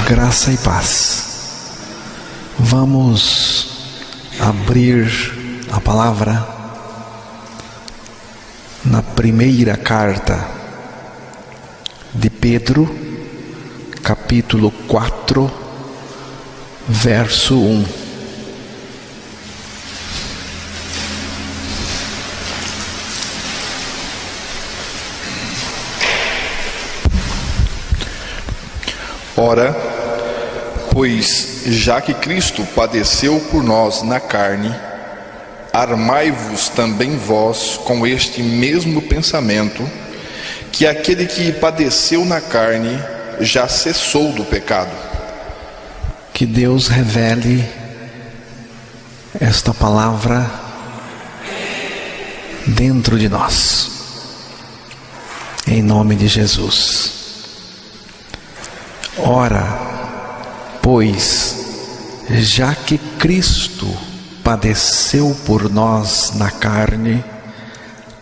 Graça e paz. Vamos abrir a palavra na primeira carta de Pedro, capítulo 4, verso 1. Ora, pois já que Cristo padeceu por nós na carne, armai-vos também vós com este mesmo pensamento, que aquele que padeceu na carne já cessou do pecado. Que Deus revele esta palavra dentro de nós, em nome de Jesus. Ora, pois, já que Cristo padeceu por nós na carne,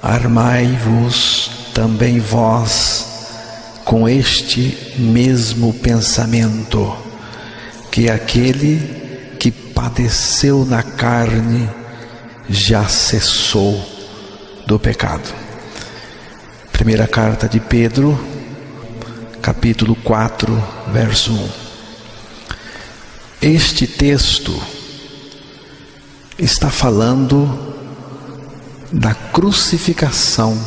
armai-vos também vós com este mesmo pensamento, que aquele que padeceu na carne já cessou do pecado. Primeira carta de Pedro, capítulo 4, verso 1. Este texto está falando da crucificação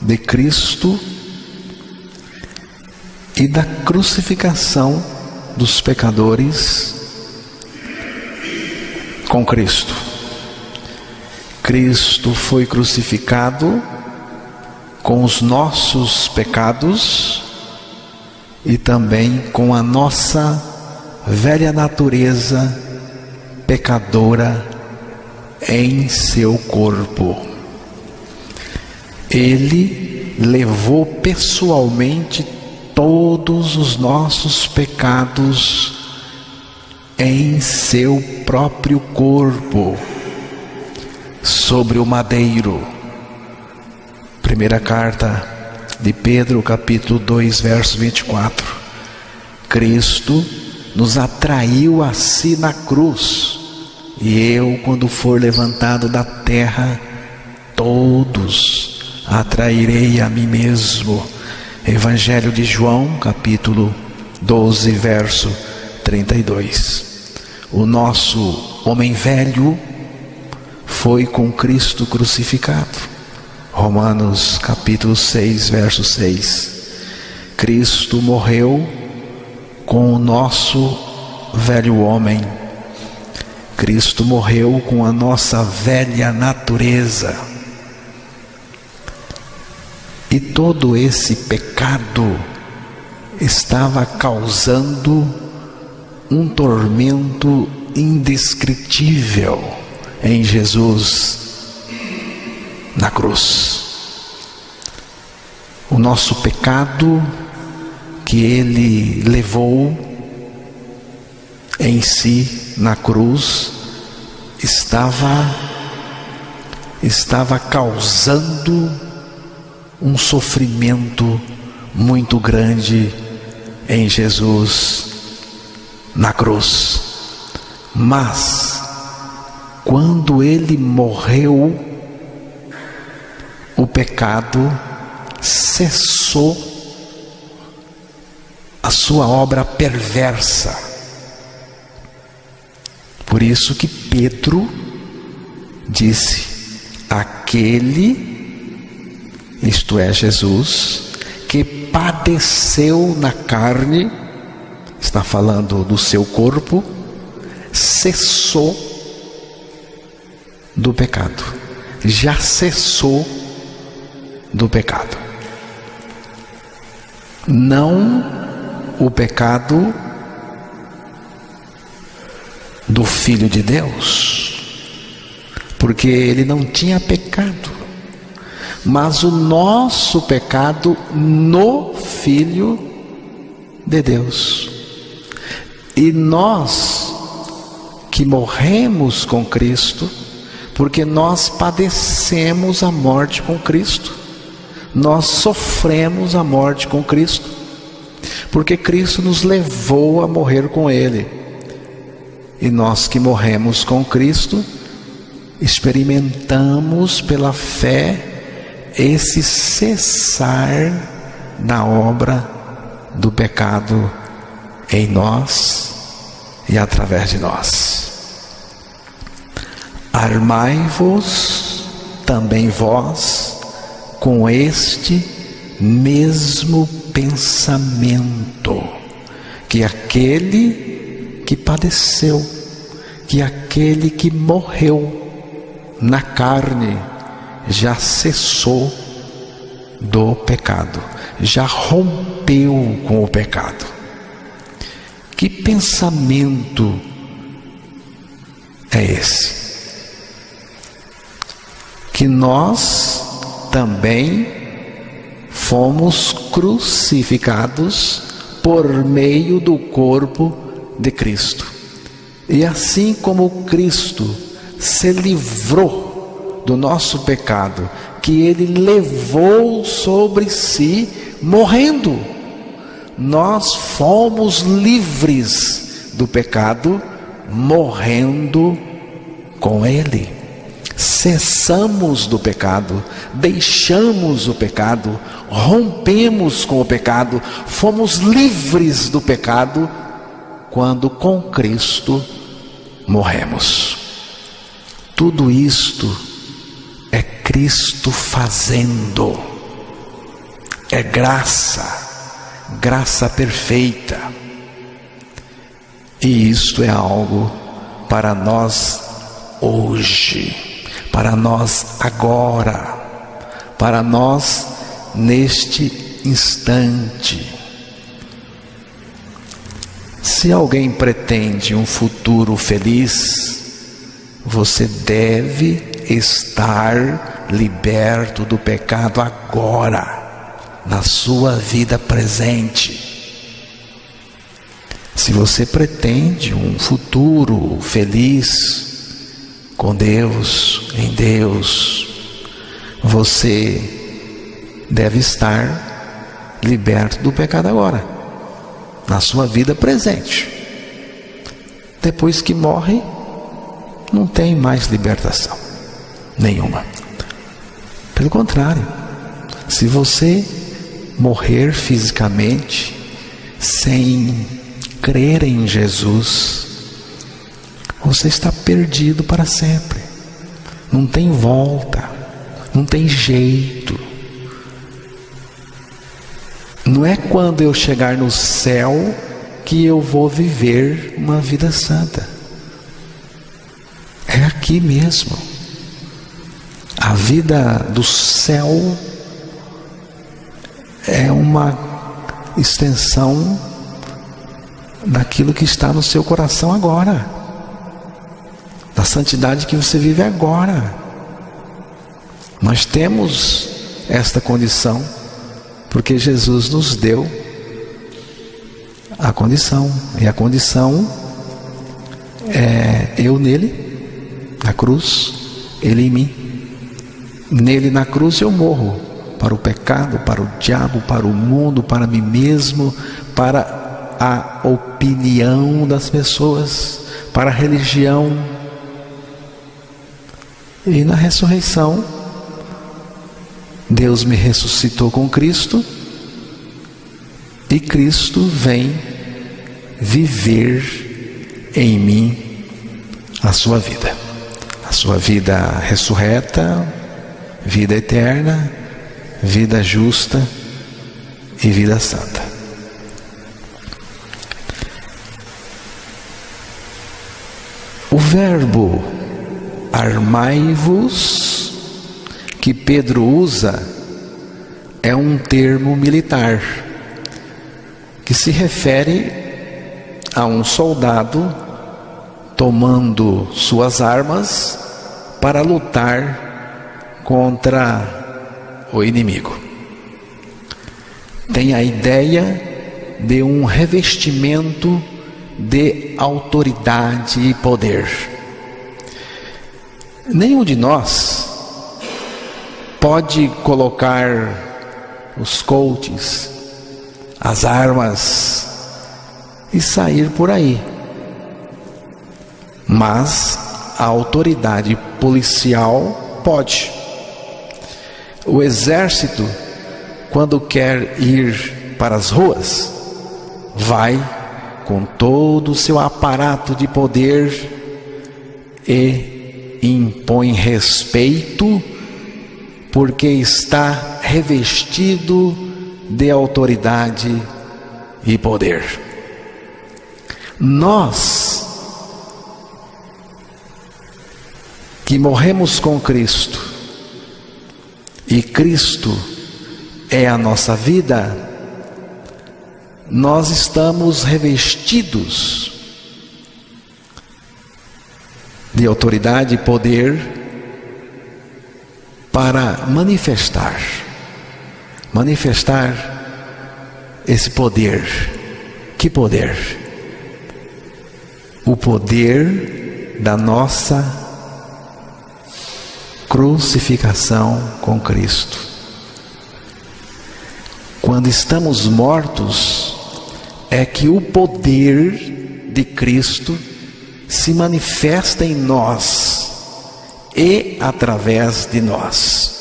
de Cristo e da crucificação dos pecadores com Cristo. Cristo foi crucificado com os nossos pecados e também com a nossa velha natureza pecadora em seu corpo. Ele levou pessoalmente todos os nossos pecados em seu próprio corpo, sobre o madeiro. Primeira carta de Pedro, capítulo 2, verso 24. Cristo nos atraiu a si na cruz, e eu, quando for levantado da terra, todos atrairei a mim mesmo. Evangelho de João, capítulo 12, verso 32. O nosso homem velho foi com Cristo crucificado. Romanos capítulo 6, verso 6. Cristo morreu com o nosso velho homem. Cristo morreu com a nossa velha natureza. E todo esse pecado estava causando um tormento indescritível em Jesus na cruz. O nosso pecado que ele levou em si na cruz estava causando um sofrimento muito grande em Jesus na cruz. Mas quando ele morreu, o pecado cessou a sua obra perversa. Por isso que Pedro disse: aquele, isto é, Jesus, que padeceu na carne, está falando do seu corpo, cessou do pecado. Já cessou do pecado. Não o pecado do Filho de Deus, porque ele não tinha pecado, mas o nosso pecado no Filho de Deus. E nós que morremos com Cristo, porque nós padecemos a morte com Cristo, nós sofremos a morte com Cristo. porque Cristo nos levou a morrer com Ele. E nós que morremos com Cristo, experimentamos pela fé esse cessar na obra do pecado em nós e através de nós. Armai-vos também vós com este mesmo pensamento, que aquele que padeceu, que aquele que morreu na carne já cessou do pecado, já rompeu com o pecado. Que pensamento é esse? Que nós também fomos crucificados por meio do corpo de Cristo. E assim como Cristo se livrou do nosso pecado, que Ele levou sobre si, morrendo, nós fomos livres do pecado, morrendo com Ele. Cessamos do pecado, deixamos o pecado, rompemos com o pecado, fomos livres do pecado quando com Cristo morremos. Tudo isto é Cristo fazendo, é graça, graça perfeita. E isto é algo para nós hoje, para nós agora, para nós neste instante. Se alguém pretende um futuro feliz, você deve estar liberto do pecado agora, na sua vida presente. Se você pretende um futuro feliz com Deus, em Deus, você deve estar liberto do pecado agora, na sua vida presente. Depois que morre, não tem mais libertação nenhuma. Pelo contrário, se você morrer fisicamente sem crer em Jesus, você está perdido para sempre. Não tem volta, não tem jeito. Não é quando eu chegar no céu que eu vou viver uma vida santa. É aqui mesmo. A vida do céu é uma extensão daquilo que está no seu coração agora, da santidade que você vive agora. Nós temos esta condição porque Jesus nos deu a condição, e a condição é eu nele, na cruz, ele em mim. Nele na cruz eu morro para o pecado, para o diabo, para o mundo, para mim mesmo, para a opinião das pessoas, para a religião. E na ressurreição, Deus me ressuscitou com Cristo, e Cristo vem viver em mim a sua vida ressurreta, vida eterna, vida justa e vida santa. O verbo armai-vos, que Pedro usa, é um termo militar, que se refere a um soldado tomando suas armas para lutar contra o inimigo. Tem a ideia de um revestimento de autoridade e poder. Nenhum de nós pode colocar os coaches, as armas e sair por aí. Mas a autoridade policial pode. O exército, quando quer ir para as ruas, vai com todo o seu aparato de poder e impõe respeito, porque está revestido de autoridade e poder. Nós que morremos com Cristo e Cristo é a nossa vida, nós estamos revestidos de autoridade e poder para manifestar esse poder. Que poder? O poder da nossa crucificação com Cristo. Quando estamos mortos, é que o poder de Cristo se manifesta em nós e através de nós.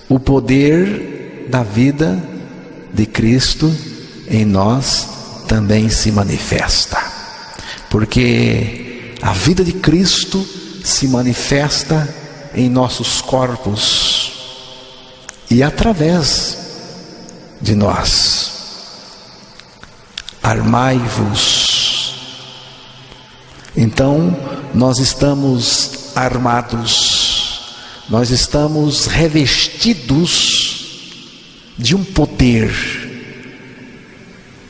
O poder da vida de Cristo em nós também se manifesta, porque a vida de Cristo se manifesta em nossos corpos e através de nós. Armai-vos. Então, nós estamos armados, nós estamos revestidos de um poder,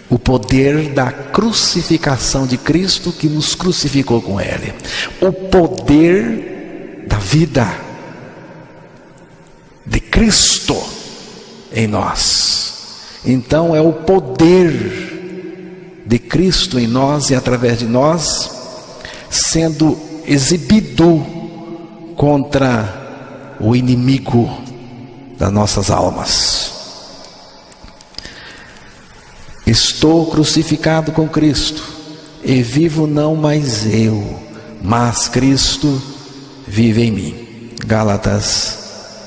o poder da crucificação de Cristo que nos crucificou com Ele, o poder da vida de Cristo em nós. Então é o poder de Cristo em nós e através de nós sendo exibido contra o inimigo das nossas almas. Estou crucificado com Cristo e vivo não mais eu, mas Cristo vive em mim. Gálatas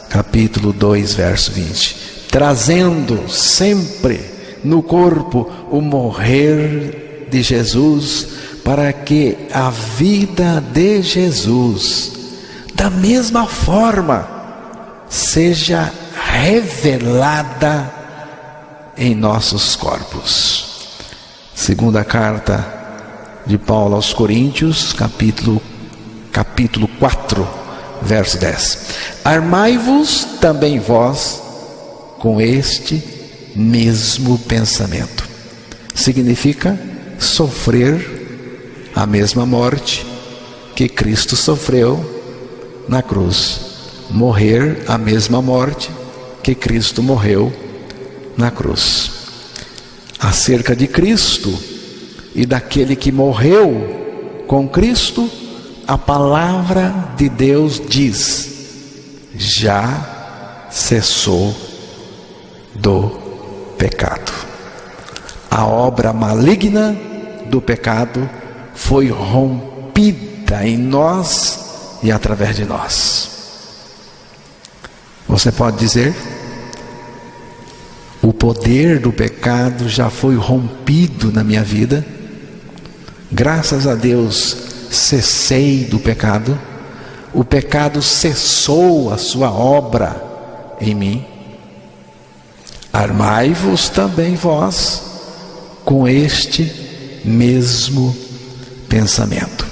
capítulo 2, verso 20. Trazendo sempre no corpo o morrer de Jesus, para que a vida de Jesus, da mesma forma, seja revelada em nossos corpos. Segunda carta de Paulo aos Coríntios, capítulo 4, verso 10. Armai-vos também vós com este mesmo pensamento. Significa sofrer a mesma morte que Cristo sofreu na cruz. Morrer a mesma morte que Cristo morreu na cruz. Acerca de Cristo e daquele que morreu com Cristo, a palavra de Deus diz: já cessou do pecado. A obra maligna do pecado foi rompida em nós e através de nós. Você pode dizer: o poder do pecado já foi rompido na minha vida. Graças a Deus, cessei do pecado. O pecado cessou a sua obra em mim. Armai-vos também vós com este mesmo pensamento.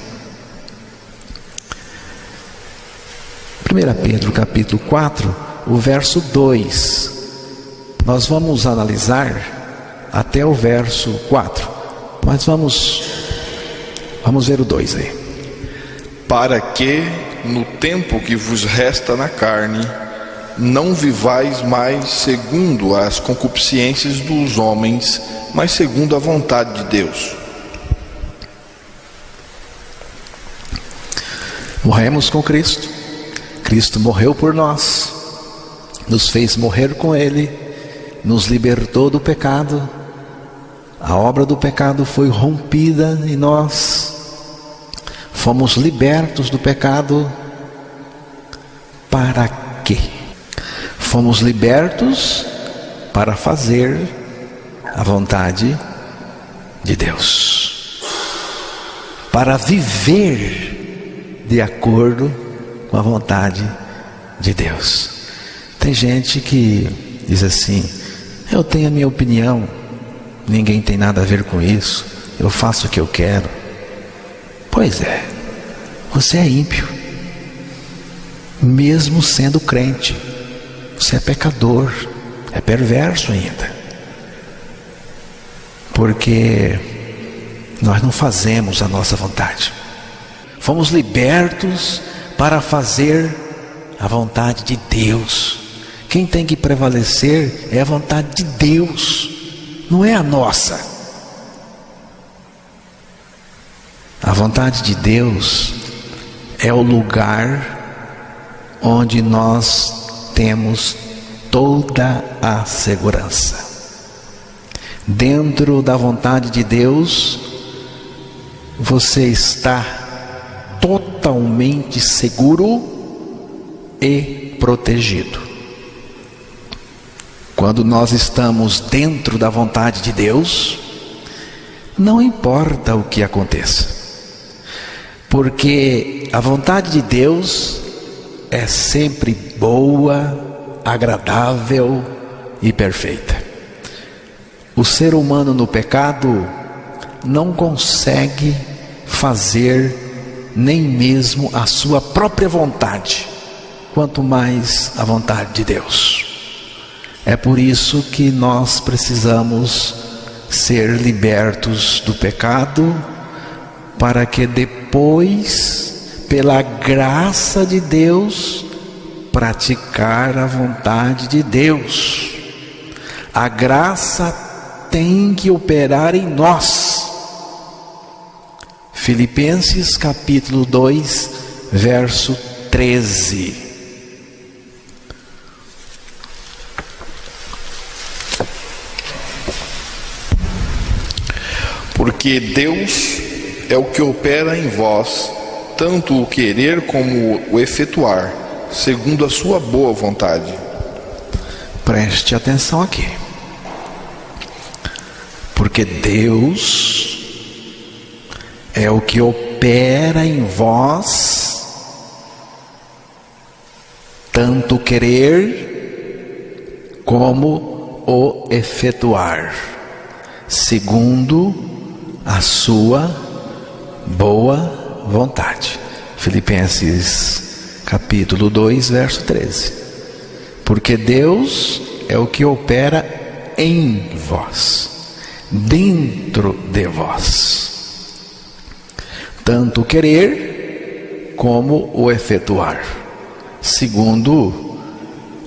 1 Pedro capítulo 4, o verso 2. Nós vamos analisar até o verso 4, mas vamos ver o 2 aí. Para que, no tempo que vos resta na carne, não vivais mais segundo as concupiscências dos homens, mas segundo a vontade de Deus. Morremos com Cristo. Cristo morreu por nós, nos fez morrer com Ele, nos libertou do pecado A obra do pecado foi rompida e nós fomos libertos do pecado. Para quê? Fomos libertos para fazer a vontade de Deus, para viver de acordo com a vontade de Deus. Tem gente que diz assim: eu tenho a minha opinião, ninguém tem nada a ver com isso, eu faço o que eu quero. Pois é, você é ímpio, mesmo sendo crente. Você é pecador, é perverso ainda, porque nós não fazemos a nossa vontade. Fomos libertos para fazer a vontade de Deus. Quem tem que prevalecer é a vontade de Deus, não é a nossa. A vontade de Deus é o lugar onde nós temos toda a segurança. Dentro da vontade de Deus, você está totalmente seguro e protegido. Quando nós estamos dentro da vontade de Deus, não importa o que aconteça, porque a vontade de Deus é sempre boa, agradável e perfeita. O ser humano no pecado não consegue fazer nem mesmo a sua própria vontade, quanto mais a vontade de Deus. É por isso que nós precisamos ser libertos do pecado, para que depois, pela graça de Deus, praticar a vontade de Deus. A graça tem que operar em nós. Filipenses capítulo 2, verso 13. Porque Deus é o que opera em vós, tanto o querer como o efetuar, segundo a sua boa vontade. Preste atenção aqui. Porque Deus é o que opera em vós, tanto o querer como o efetuar, segundo a sua boa vontade. Filipenses capítulo 2, verso 13. Porque Deus é o que opera em vós, dentro de vós, tanto o querer como o efetuar, segundo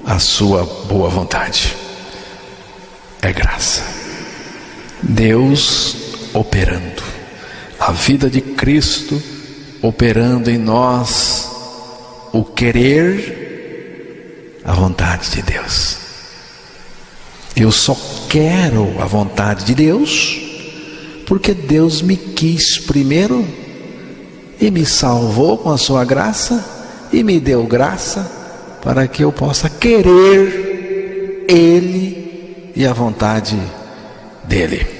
a sua boa vontade. É graça. Deus operando, a vida de Cristo operando em nós o querer, a vontade de Deus. Eu só quero a vontade de Deus porque Deus me quis primeiro e me salvou com a sua graça e me deu graça para que eu possa querer Ele e a vontade dEle.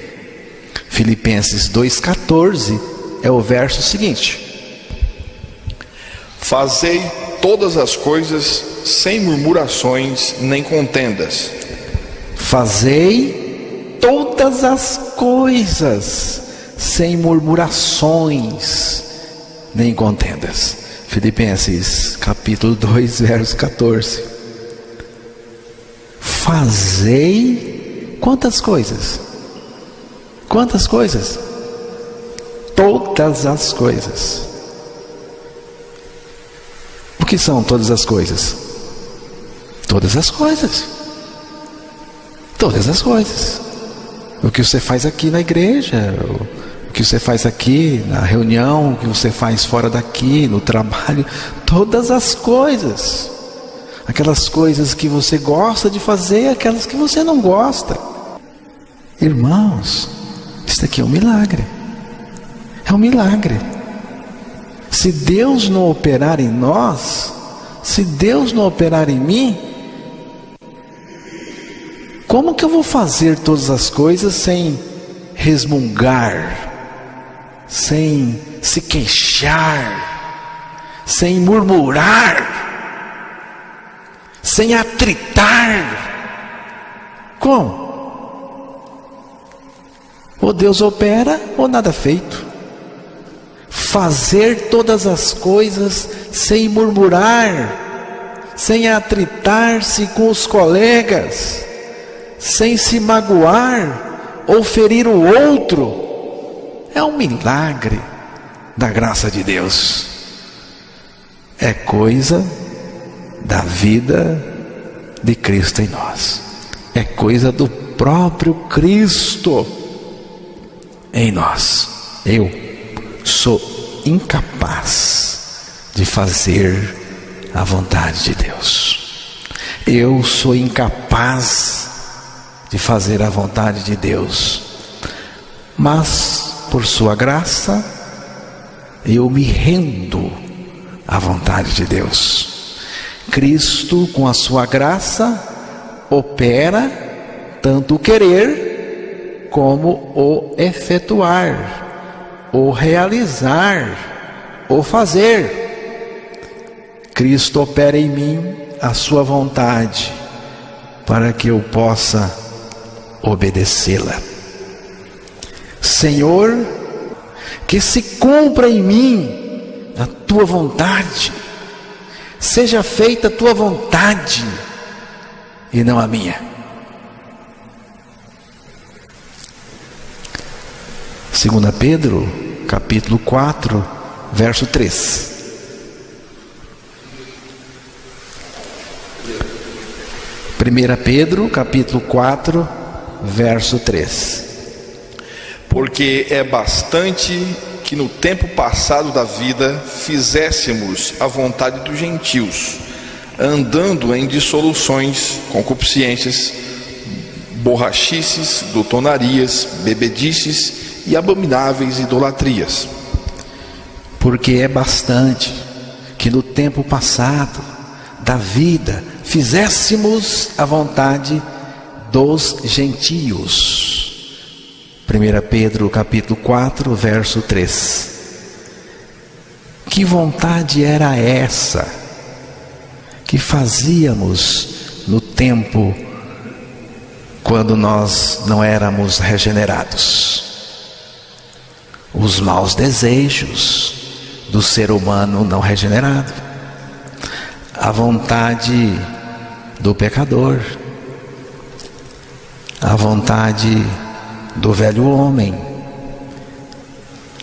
Filipenses 2,14 é o verso seguinte: Fazei todas as coisas sem murmurações nem contendas. Fazei todas as coisas sem murmurações nem contendas. Filipenses capítulo 2, verso 14. Fazei quantas coisas? Quantas coisas? Todas as coisas. O que são todas as coisas? Todas as coisas. Todas as coisas. O que você faz aqui na igreja, o que você faz aqui na reunião, o que você faz fora daqui, no trabalho, todas as coisas. Aquelas coisas que você gosta de fazer, aquelas que você não gosta. Irmãos, Isso aqui é um milagre. É um milagre. Se Deus não operar em nós, se Deus não operar em mim, como que eu vou fazer todas as coisas sem resmungar, sem se queixar, sem murmurar, sem atritar? Como? Ou Deus opera ou nada feito. Fazer todas as coisas sem murmurar, sem atritar-se com os colegas, sem se magoar ou ferir o outro, é um milagre da graça de Deus. É coisa da vida de Cristo em nós. É coisa do próprio Cristo em nós. Eu sou incapaz de fazer a vontade de Deus. Eu sou incapaz de fazer a vontade de Deus. Mas, por sua graça, eu me rendo à vontade de Deus. Cristo, com a sua graça, opera tanto o querer como o efetuar, o realizar, o fazer. Cristo opera em mim a sua vontade, para que eu possa obedecê-la. Senhor, que se cumpra em mim a tua vontade, seja feita a tua vontade e não a minha. 2 Pedro, capítulo 4, verso 3. Primeira Pedro, capítulo 4, verso 3. Porque é bastante que no tempo passado da vida fizéssemos a vontade dos gentios, andando em dissoluções, concupiscências, borrachices, glutonarias, bebedices e abomináveis idolatrias. Porque é bastante que no tempo passado da vida fizéssemos a vontade dos gentios. 1 Pedro capítulo 4, verso 3. Que vontade era essa que fazíamos no tempo quando nós não éramos regenerados? Os maus desejos do ser humano não regenerado, a vontade do pecador, a vontade do velho homem.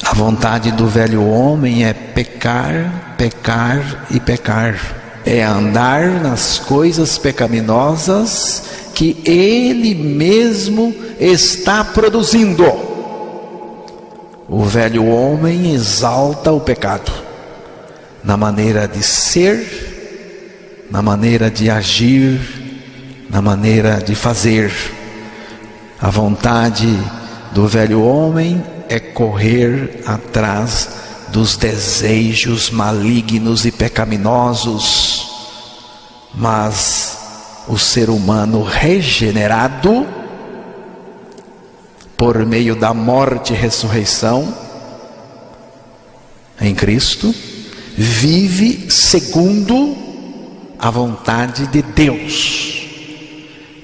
A vontade do velho homem é pecar, pecar e pecar. É andar nas coisas pecaminosas que ele mesmo está produzindo. O velho homem exalta o pecado na maneira de ser, na maneira de agir, na maneira de fazer. A vontade do velho homem é correr atrás dos desejos malignos e pecaminosos. Mas o ser humano regenerado, por meio da morte e ressurreição em Cristo, vive segundo a vontade de Deus.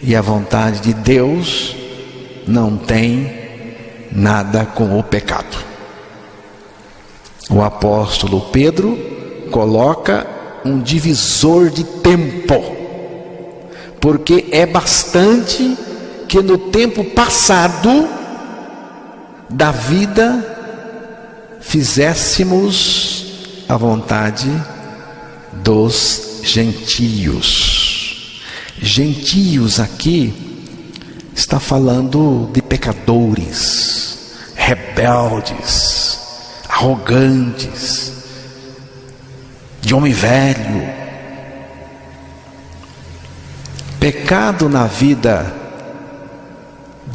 E a vontade de Deus não tem nada com o pecado. O apóstolo Pedro coloca um divisor de tempo, porque é bastante que no tempo passado da vida fizéssemos a vontade dos gentios. Gentios aqui está falando de pecadores, rebeldes, arrogantes, de homem velho. Pecado na vida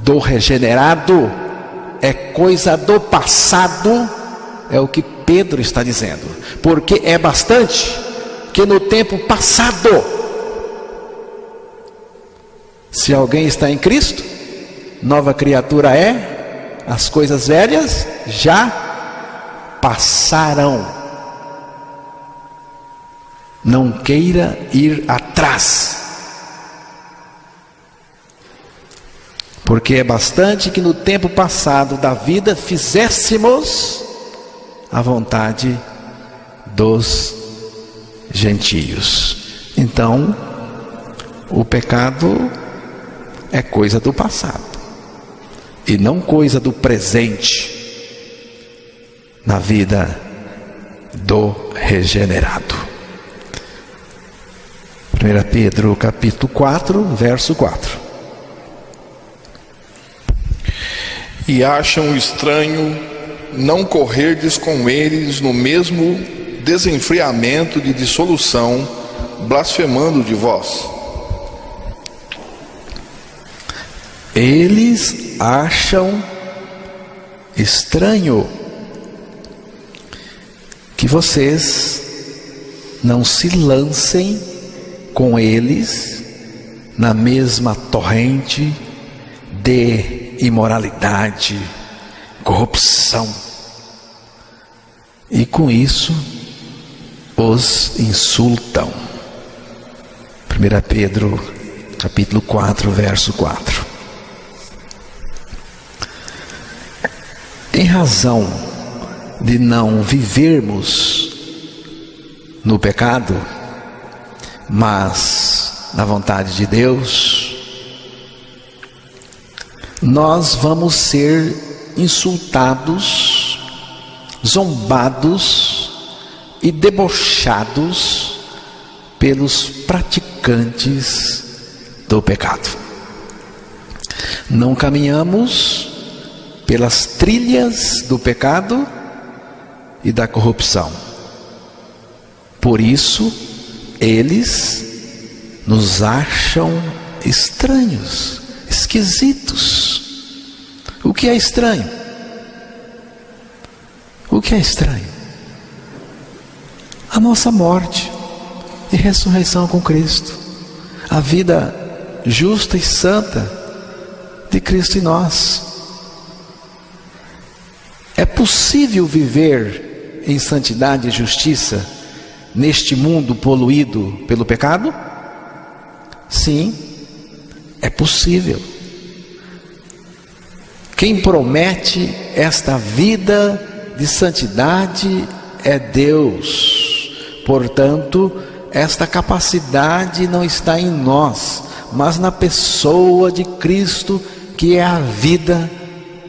do regenerado é coisa do passado, é o que Pedro está dizendo, porque é bastante que no tempo passado, se alguém está em Cristo, nova criatura é, as coisas velhas já passaram. Não queira ir atrás, porque é bastante que no tempo passado da vida fizéssemos a vontade dos gentios. Então, o pecado é coisa do passado e não coisa do presente na vida do regenerado. 1 Pedro capítulo 4, verso 4. E acham estranho não correrdes com eles no mesmo desenfreamento de dissolução, blasfemando de vós. Eles acham estranho que vocês não se lancem com eles na mesma torrente de imoralidade, corrupção, e com isso os insultam. 1 Pedro capítulo 4, verso 4. Em razão de não vivermos no pecado, mas na vontade de Deus, nós vamos ser insultados, zombados e debochados pelos praticantes do pecado. Não caminhamos pelas trilhas do pecado e da corrupção. Por isso, eles nos acham estranhos, esquisitos. O que é estranho? O que é estranho? A nossa morte e ressurreição com Cristo, a vida justa e santa de Cristo em nós. É possível viver em santidade e justiça neste mundo poluído pelo pecado? Sim, é possível. Quem promete esta vida de santidade é Deus. Portanto, esta capacidade não está em nós, mas na pessoa de Cristo, que é a vida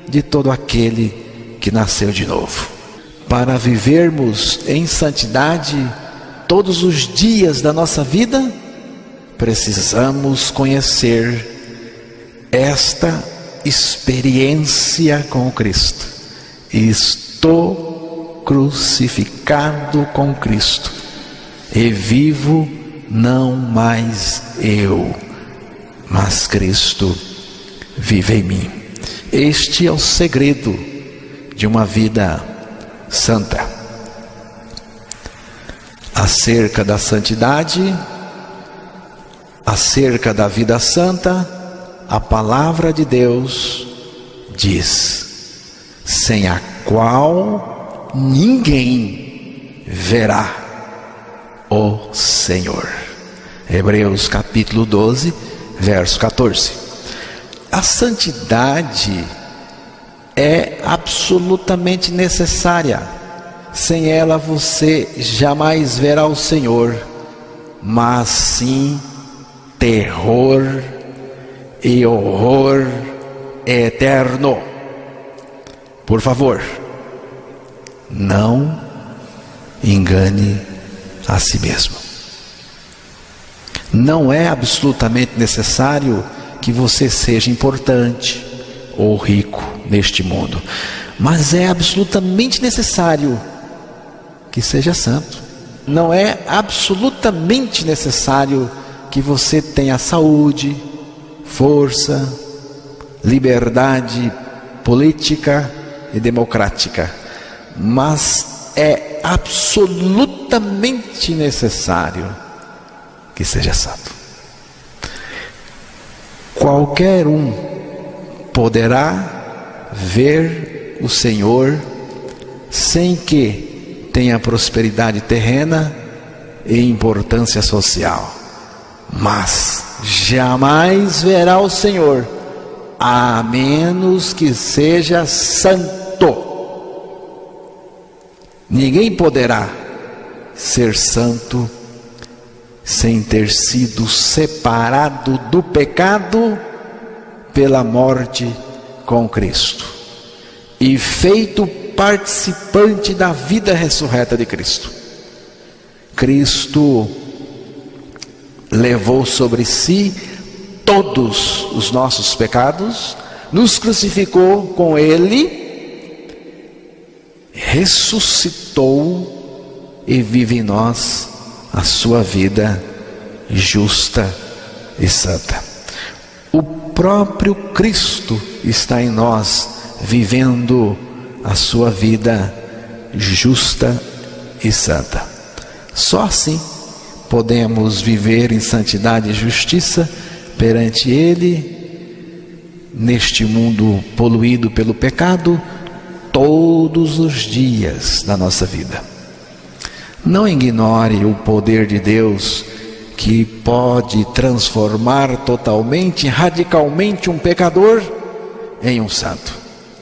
de todo aquele que nasceu de novo. Para vivermos em santidade todos os dias da nossa vida, precisamos conhecer esta experiência com Cristo. Estou crucificado com Cristo e vivo não mais eu, mas Cristo vive em mim. Este é o segredo de uma vida santa. Acerca da santidade, acerca da vida santa, a palavra de Deus diz: sem a qual ninguém verá o Senhor. Hebreus capítulo 12, verso 14. A santidade é absolutamente necessária. Sem ela você jamais verá o Senhor, mas sim terror e horror eterno. Por favor, não engane a si mesmo. Não é absolutamente necessário que você seja importante ou rico neste mundo, mas é absolutamente necessário que seja santo. Não é absolutamente necessário que você tenha saúde, força, liberdade política e democrática, mas é absolutamente necessário que seja santo. Qualquer um poderá ver o Senhor sem que tenha prosperidade terrena e importância social, mas jamais verá o Senhor a menos que seja santo. Ninguém poderá ser santo sem ter sido separado do pecado pela morte com Cristo e feito participante da vida ressurreta de Cristo. Cristo levou sobre si todos os nossos pecados, nos crucificou com Ele, ressuscitou e vive em nós a sua vida justa e santa. O próprio Cristo está em nós, vivendo a sua vida justa e santa. Só assim podemos viver em santidade e justiça perante Ele, neste mundo poluído pelo pecado, todos os dias da nossa vida. Não ignore o poder de Deus, que pode transformar totalmente, radicalmente um pecador em um santo.